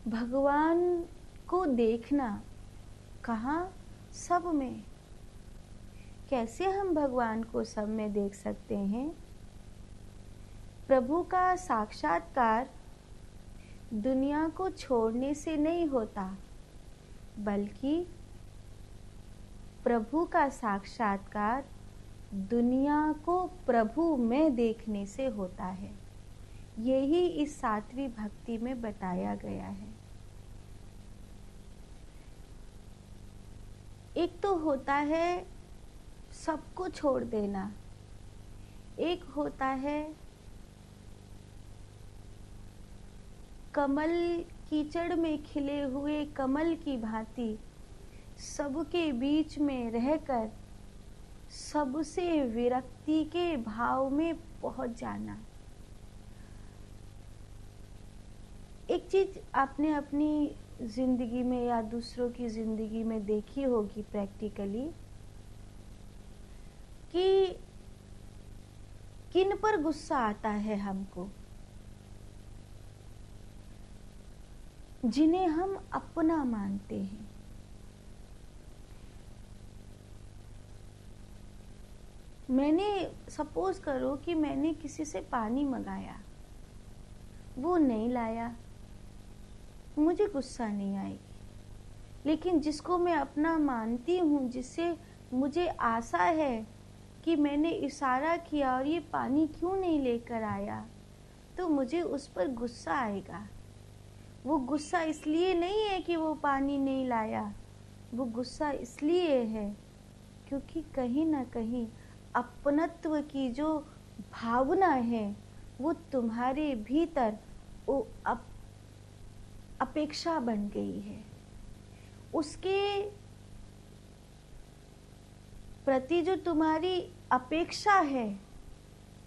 भगवान को देखना कहाँ? सब में। कैसे हम भगवान को सब में देख सकते हैं? प्रभु का साक्षात्कार दुनिया को छोड़ने से नहीं होता, बल्कि प्रभु का साक्षात्कार दुनिया को प्रभु में देखने से होता है। यही इस सातवीं भक्ति में बताया गया है। एक तो होता है सबको छोड़ देना, एक होता है कमल कीचड़ में खिले हुए कमल की भांति सबके बीच में रहकर सबसे विरक्ति के भाव में पहुंच जाना। एक चीज आपने अपनी जिंदगी में या दूसरों की जिंदगी में देखी होगी प्रैक्टिकली, कि किन पर गुस्सा आता है हमको, जिन्हें हम अपना मानते हैं। मैंने सपोज करो कि मैंने किसी से पानी मंगाया, वो नहीं लाया, मुझे गुस्सा नहीं आएगी। लेकिन जिसको मैं अपना मानती हूँ, जिससे मुझे आशा है कि मैंने इशारा किया और ये पानी क्यों नहीं लेकर आया, तो मुझे उस पर गुस्सा आएगा। वो गुस्सा इसलिए नहीं है कि वो पानी नहीं लाया, वो गुस्सा इसलिए है क्योंकि कहीं ना कहीं अपनत्व की जो भावना है वो तुम्हारे भीतर वो अपेक्षा बन गई है। उसके प्रति जो तुम्हारी अपेक्षा है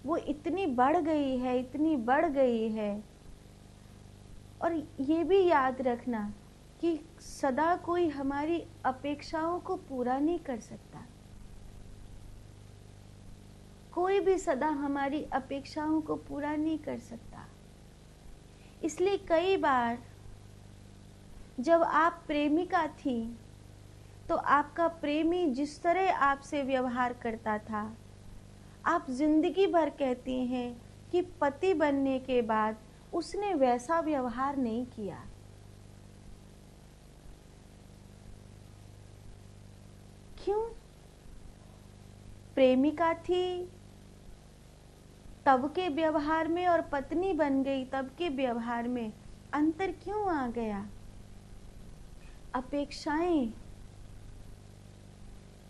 वो इतनी बढ़ गई है, इतनी बढ़ गई है। और ये भी याद रखना कि सदा कोई हमारी अपेक्षाओं को पूरा नहीं कर सकता। कोई भी सदा हमारी अपेक्षाओं को पूरा नहीं कर सकता। इसलिए कई बार जब आप प्रेमिका थी तो आपका प्रेमी जिस तरह आपसे व्यवहार करता था, आप जिंदगी भर कहती हैं कि पति बनने के बाद उसने वैसा व्यवहार नहीं किया। क्यों? प्रेमिका थी तब के व्यवहार में और पत्नी बन गई तब के व्यवहार में अंतर क्यों आ गया?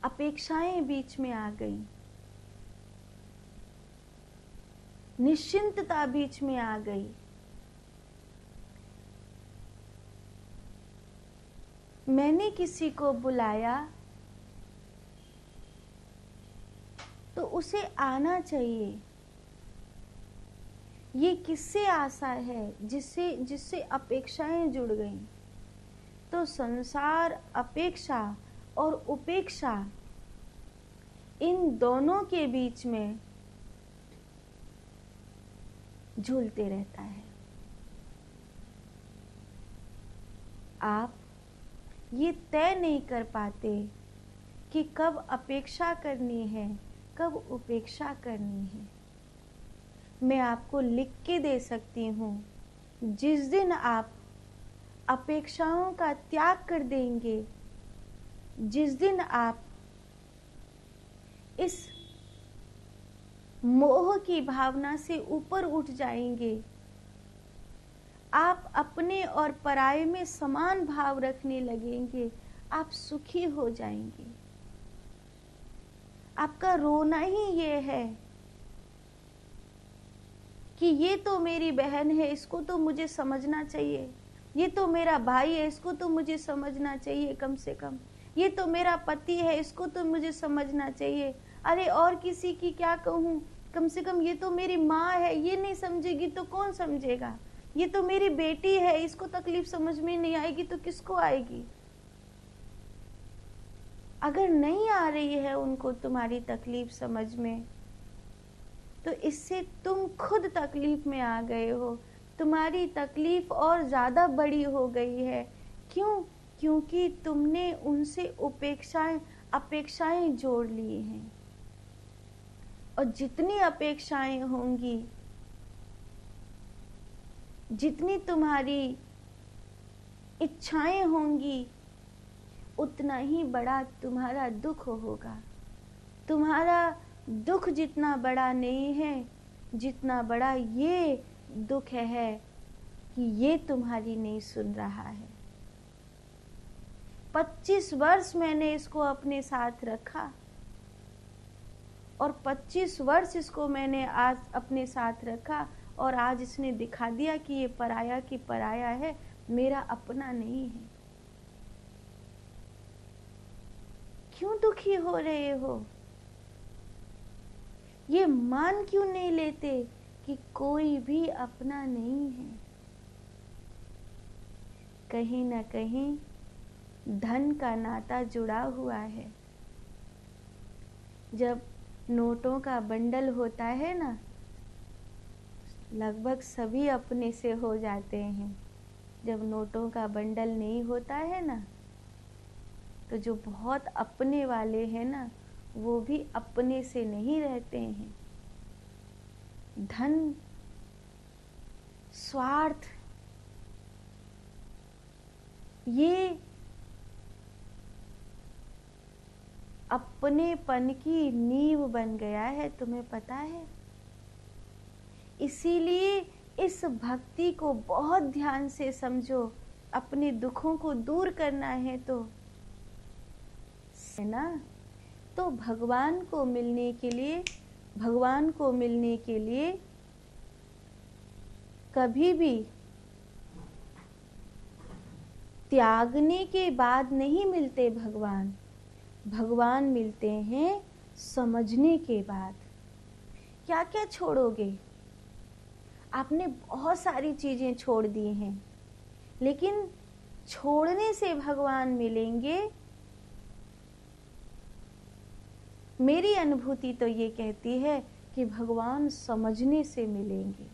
अपेक्षाएं बीच में आ गई, निश्चिंतता बीच में आ गई। मैंने किसी को बुलाया तो उसे आना चाहिए। ये किससे आशा है? जिससे अपेक्षाएं जुड़ गई। तो संसार अपेक्षा और उपेक्षा इन दोनों के बीच में झूलते रहता है। आप ये तय नहीं कर पाते कि कब अपेक्षा करनी है, कब उपेक्षा करनी है। मैं आपको लिख के दे सकती हूँ, जिस दिन आप अपेक्षाओं का त्याग कर देंगे, जिस दिन आप इस मोह की भावना से ऊपर उठ जाएंगे, आप अपने और पराये में समान भाव रखने लगेंगे, आप सुखी हो जाएंगे। आपका रोना ही ये है कि ये तो मेरी बहन है, इसको तो मुझे समझना चाहिए। ये तो मेरा भाई है, इसको तो मुझे समझना चाहिए कम से कम। ये तो मेरा पति है, इसको तो मुझे समझना चाहिए। अरे और किसी की क्या कहूँ, कम से कम ये तो मेरी माँ है, ये नहीं समझेगी तो कौन समझेगा। ये तो मेरी बेटी है, इसको तकलीफ समझ में नहीं आएगी तो किसको आएगी। अगर नहीं आ रही है उनको तुम्हारी तकलीफ समझ में, तो इससे तुम खुद तकलीफ में आ गए हो। तुम्हारी तकलीफ और ज्यादा बड़ी हो गई है। क्यों? क्योंकि तुमने उनसे अपेक्षाएं जोड़ ली हैं। और जितनी अपेक्षाएं होंगी, जितनी तुम्हारी इच्छाएं होंगी, उतना ही बड़ा तुम्हारा दुख होगा। तुम्हारा दुख जितना बड़ा नहीं है, जितना बड़ा ये दुख है कि ये तुम्हारी नहीं सुन रहा है। 25 वर्ष मैंने इसको अपने साथ रखा और 25 वर्ष इसको मैंने आज अपने साथ रखा और आज इसने दिखा दिया कि ये पराया की पराया है, मेरा अपना नहीं है। क्यों दुखी हो रहे हो? ये मान क्यों नहीं लेते कि कोई भी अपना नहीं है? कहीं ना कहीं धन का नाता जुड़ा हुआ है। जब नोटों का बंडल होता है ना, लगभग सभी अपने से हो जाते हैं। जब नोटों का बंडल नहीं होता है ना, तो जो बहुत अपने वाले हैं ना, वो भी अपने से नहीं रहते हैं। धन, स्वार्थ, ये अपनेपन की नींव बन गया है, तुम्हें पता है। इसीलिए इस भक्ति को बहुत ध्यान से समझो। अपने दुखों को दूर करना है तो है ना, तो भगवान को मिलने के लिए कभी भी त्यागने के बाद नहीं मिलते भगवान। भगवान मिलते हैं समझने के बाद। क्या क्या छोड़ोगे? आपने बहुत सारी चीजें छोड़ दी हैं, लेकिन छोड़ने से भगवान मिलेंगे। मेरी अनुभूति तो ये कहती है कि भगवान समझने से मिलेंगे।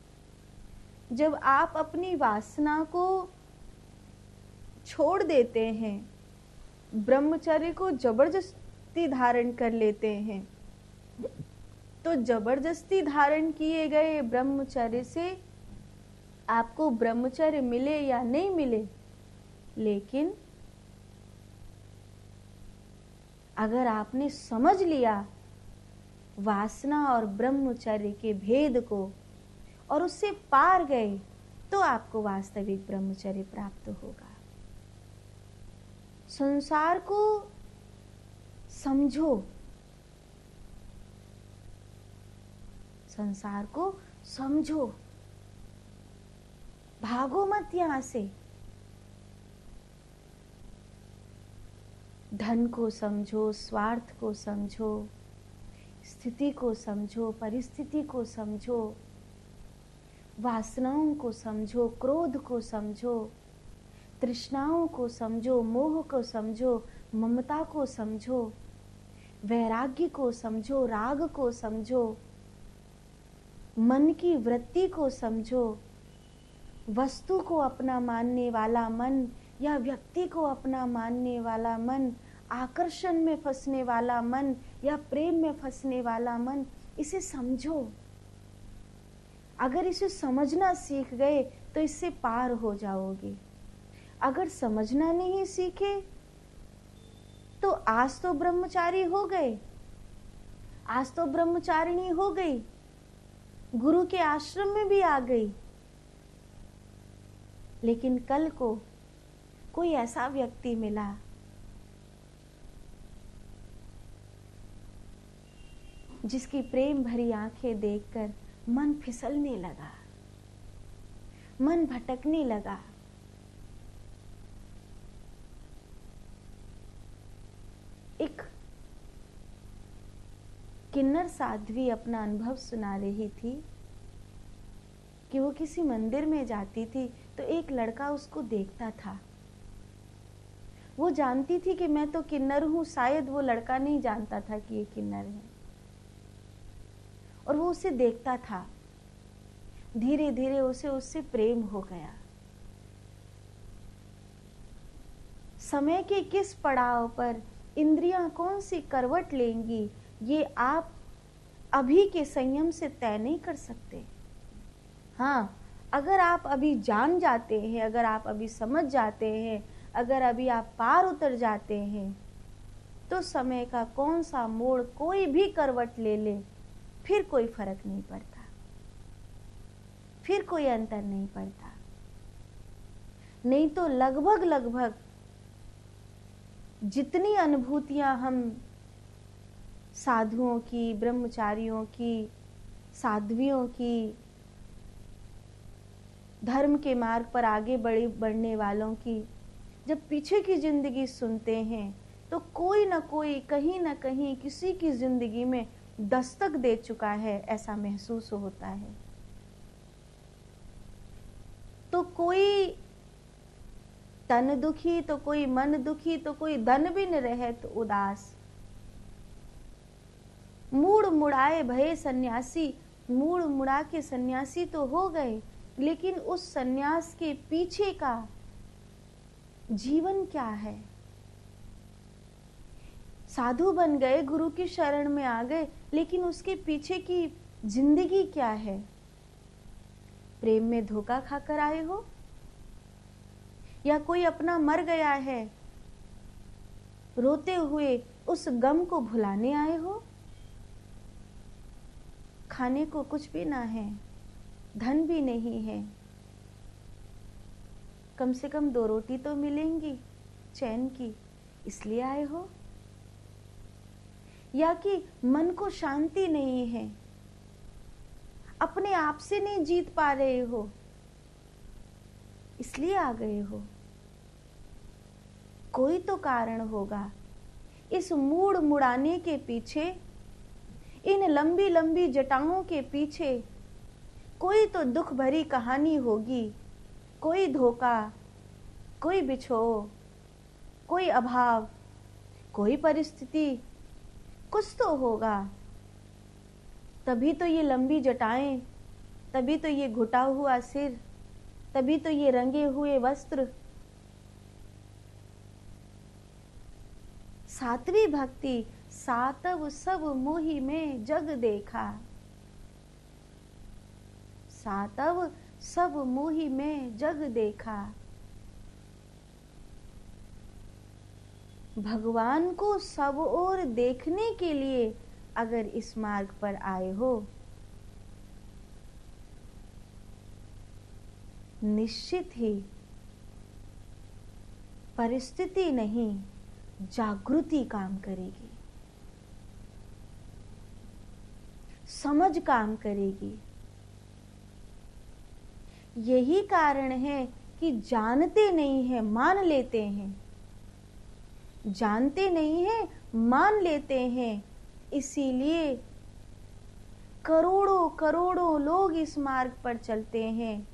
जब आप अपनी वासना को छोड़ देते हैं, ब्रह्मचर्य को जबरदस्ती धारण कर लेते हैं, तो जबरदस्ती धारण किए गए ब्रह्मचर्य से आपको ब्रह्मचर्य मिले या नहीं मिले, लेकिन अगर आपने समझ लिया वासना और ब्रह्मचर्य के भेद को और उससे पार गए, तो आपको वास्तविक ब्रह्मचर्य प्राप्त होगा। संसार को समझो, संसार को समझो, भागो मत यहां से। धन को समझो, स्वार्थ को समझो, स्थिति को समझो, परिस्थिति को समझो, वासनाओं को समझो, क्रोध को समझो, तृष्णाओं को समझो, मोह को समझो, ममता को समझो, वैराग्य को समझो, राग को समझो, मन की वृत्ति को समझो, वस्तु को अपना मानने वाला मन या व्यक्ति को अपना मानने वाला मन, आकर्षण में फंसने वाला मन या प्रेम में फंसने वाला मन, इसे समझो। अगर इसे समझना सीख गए तो इससे पार हो जाओगे। अगर समझना नहीं सीखे तो आज तो ब्रह्मचारी हो गए, आज तो ब्रह्मचारिणी हो गई, गुरु के आश्रम में भी आ गई, लेकिन कल को कोई ऐसा व्यक्ति मिला जिसकी प्रेम भरी आंखें देखकर मन फिसलने लगा, मन भटकने लगा। एक किन्नर साध्वी अपना अनुभव सुना रही थी कि वो किसी मंदिर में जाती थी तो एक लड़का उसको देखता था। वो जानती थी कि मैं तो किन्नर हूं, शायद वो लड़का नहीं जानता था कि ये किन्नर है, और वो उसे देखता था। धीरे धीरे उसे उससे प्रेम हो गया। समय के किस पड़ाव पर इंद्रियां कौन सी करवट लेंगी, ये आप अभी के संयम से तय नहीं कर सकते। हाँ, अगर आप अभी जान जाते हैं, अगर आप अभी समझ जाते हैं, अगर अभी आप पार उतर जाते हैं, तो समय का कौन सा मोड़ कोई भी करवट ले ले, फिर कोई फर्क नहीं पड़ता, फिर कोई अंतर नहीं पड़ता। नहीं तो लगभग लगभग जितनी अनुभूतियां हम साधुओं की, ब्रह्मचारियों की, साध्वियों की, धर्म के मार्ग पर आगे बढ़ने वालों की, जब पीछे की जिंदगी सुनते हैं तो कोई ना कोई कहीं ना कहीं किसी की जिंदगी में दस्तक दे चुका है, ऐसा महसूस होता है। तो कोई तन दुखी, तो कोई मन दुखी, तो कोई धन बिन रहत उदास। मूड मुड़ाए भये सन्यासी, मूड मुड़ा के सन्यासी तो हो गए, लेकिन उस सन्यास के पीछे का जीवन क्या है? साधु बन गए, गुरु की शरण में आ गए, लेकिन उसके पीछे की जिंदगी क्या है? प्रेम में धोखा खाकर आए हो, या कोई अपना मर गया है, रोते हुए उस गम को भुलाने आए हो? खाने को कुछ भी ना है, धन भी नहीं है, कम से कम 2 रोटी तो मिलेंगी चैन की, इसलिए आए हो? या कि मन को शांति नहीं है, अपने आप से नहीं जीत पा रहे हो, इसलिए आ गए हो? कोई तो कारण होगा। इस मूड मुड़ाने के पीछे, इन लंबी लंबी जटाओं के पीछे कोई तो दुख भरी कहानी होगी। कोई धोखा, कोई बिछोह, कोई अभाव, कोई परिस्थिति, कुछ तो होगा। तभी तो ये लंबी जटाएं, तभी तो ये घुटा हुआ सिर, तभी तो ये रंगे हुए वस्त्र। सात्वी भक्ति, सातव सब मोहि में जग देखा, सातव सब मोहि में जग देखा। भगवान को सब ओर देखने के लिए अगर इस मार्ग पर आए हो, निश्चित ही परिस्थिति नहीं, जागृति काम करेगी, समझ काम करेगी। यही कारण है कि जानते नहीं है, मान लेते हैं। जानते नहीं है, मान लेते हैं। इसीलिए करोड़ों करोड़ों लोग इस मार्ग पर चलते हैं,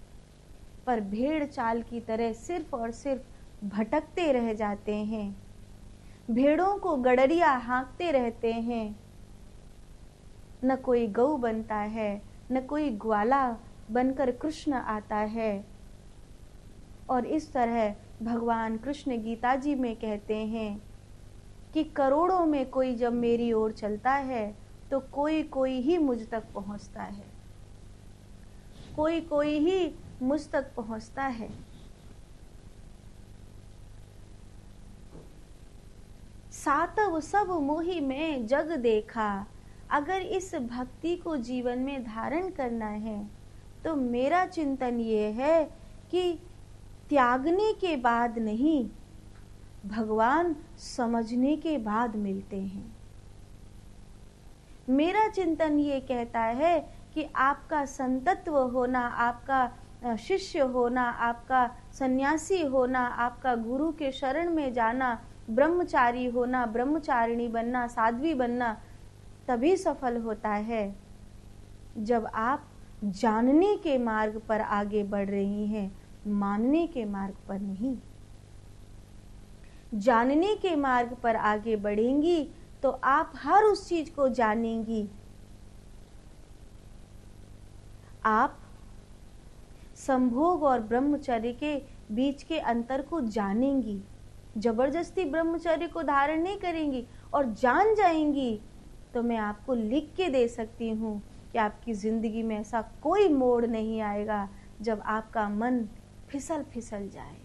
पर भेड़ चाल की तरह सिर्फ और सिर्फ भटकते रह जाते हैं। भेड़ों को गड़रिया हाँकते रहते हैं। न कोई गौ बनता है, न कोई ग्वाला बनकर कृष्ण आता है। और इस तरह भगवान कृष्ण गीता जी में कहते हैं कि करोड़ों में कोई जब मेरी ओर चलता है तो कोई कोई ही मुझ तक पहुंचता है, कोई कोई ही मुझ तक पहुंचता है। सातव सब मोहि में जग देखा। अगर इस भक्ति को जीवन में धारण करना है तो मेरा चिंतन ये है कि त्यागने के बाद नहीं, भगवान समझने के बाद मिलते हैं। मेरा चिंतन ये कहता है कि आपका संतत्व होना, आपका शिष्य होना, आपका सन्यासी होना, आपका गुरु के शरण में जाना, ब्रह्मचारी होना, ब्रह्मचारिणी बनना, साध्वी बनना तभी सफल होता है जब आप जानने के मार्ग पर आगे बढ़ रही हैं, मानने के मार्ग पर नहीं। जानने के मार्ग पर आगे बढ़ेंगी तो आप हर उस चीज को जानेंगी। आप संभोग और ब्रह्मचर्य के बीच के अंतर को जानेंगी, जबरदस्ती ब्रह्मचर्य को धारण नहीं करेंगी और जान जाएंगी, तो मैं आपको लिख के दे सकती हूँ कि आपकी जिंदगी में ऐसा कोई मोड़ नहीं आएगा जब आपका मन फिसल फिसल जाए।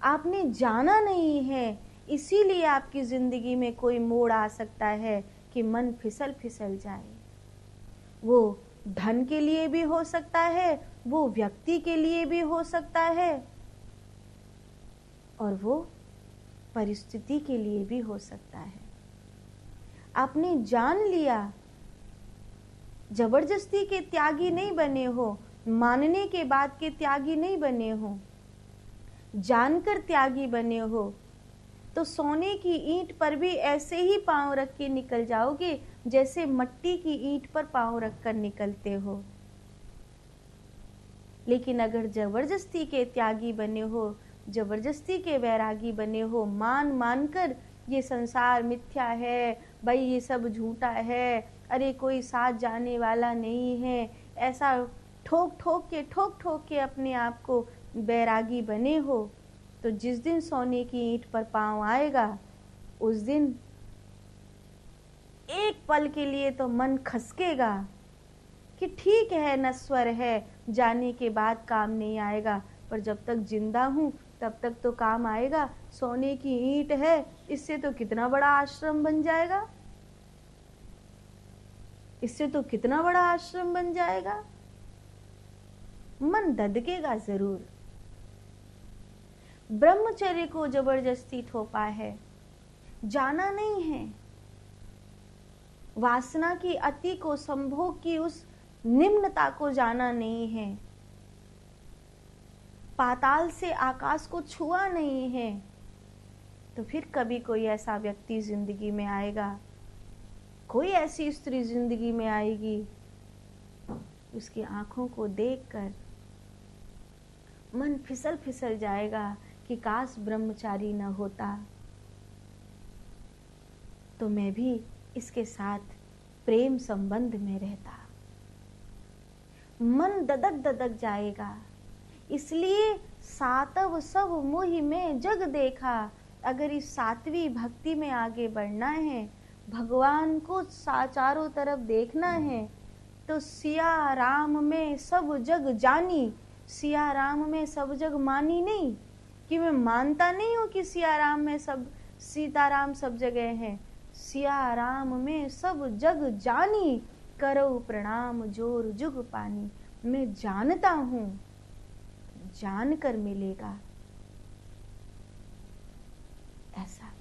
आपने जाना नहीं है, इसीलिए आपकी जिंदगी में कोई मोड़ आ सकता है कि मन फिसल फिसल जाए। वो धन के लिए भी हो सकता है, वो व्यक्ति के लिए भी हो सकता है, और वो परिस्थिति के लिए भी हो सकता है। आपने जान लिया, जबरदस्ती के त्यागी नहीं बने हो, मानने के बाद के त्यागी नहीं बने हो, जानकर त्यागी बने हो, तो सोने की ईंट पर भी ऐसे ही पांव रख के निकल जाओगे जैसे मट्टी की ईंट पर पांव रखकर निकलते हो। लेकिन अगर जबरदस्ती के त्यागी बने हो, जबरदस्ती के वैरागी बने हो, मान मान कर ये संसार मिथ्या है, भाई ये सब झूठा है, अरे कोई साथ जाने वाला नहीं है, ऐसा ठोक ठोक के अपने आप को बैरागी बने हो, तो जिस दिन सोने की ईंट पर पांव आएगा, उस दिन एक पल के लिए तो मन खसकेगा कि ठीक है, नश्वर है, जाने के बाद काम नहीं आएगा, पर जब तक जिंदा हूं तब तक तो काम आएगा। सोने की ईंट है, इससे तो कितना बड़ा आश्रम बन जाएगा, इससे तो कितना बड़ा आश्रम बन जाएगा। मन ददकेगा जरूर। ब्रह्मचर्य को जबरदस्ती थोपा है, जाना नहीं है। वासना की अति को, संभोग की उस निम्नता को जाना नहीं है। पाताल से आकाश को छुआ नहीं है, तो फिर कभी कोई ऐसा व्यक्ति जिंदगी में आएगा, कोई ऐसी स्त्री जिंदगी में आएगी, उसकी आंखों को देखकर मन फिसल फिसल जाएगा कि काश ब्रह्मचारी न होता, तो मैं भी इसके साथ प्रेम संबंध में रहता। मन ददक ददक जाएगा। इसलिए सातव सब मोहि में जग देखा। अगर इस सातवीं भक्ति में आगे बढ़ना है, भगवान को चारों तरफ देखना है, तो सिया राम में सब जग जानी। सिया राम में सब जग मानी नहीं कि मैं मानता नहीं हूं कि सिया राम में सब, सीताराम सब जगह है। सिया राम में सब जग जानी, करो प्रणाम जोर जुग पानी। मैं जानता हूं, जानकर मिलेगा ऐसा।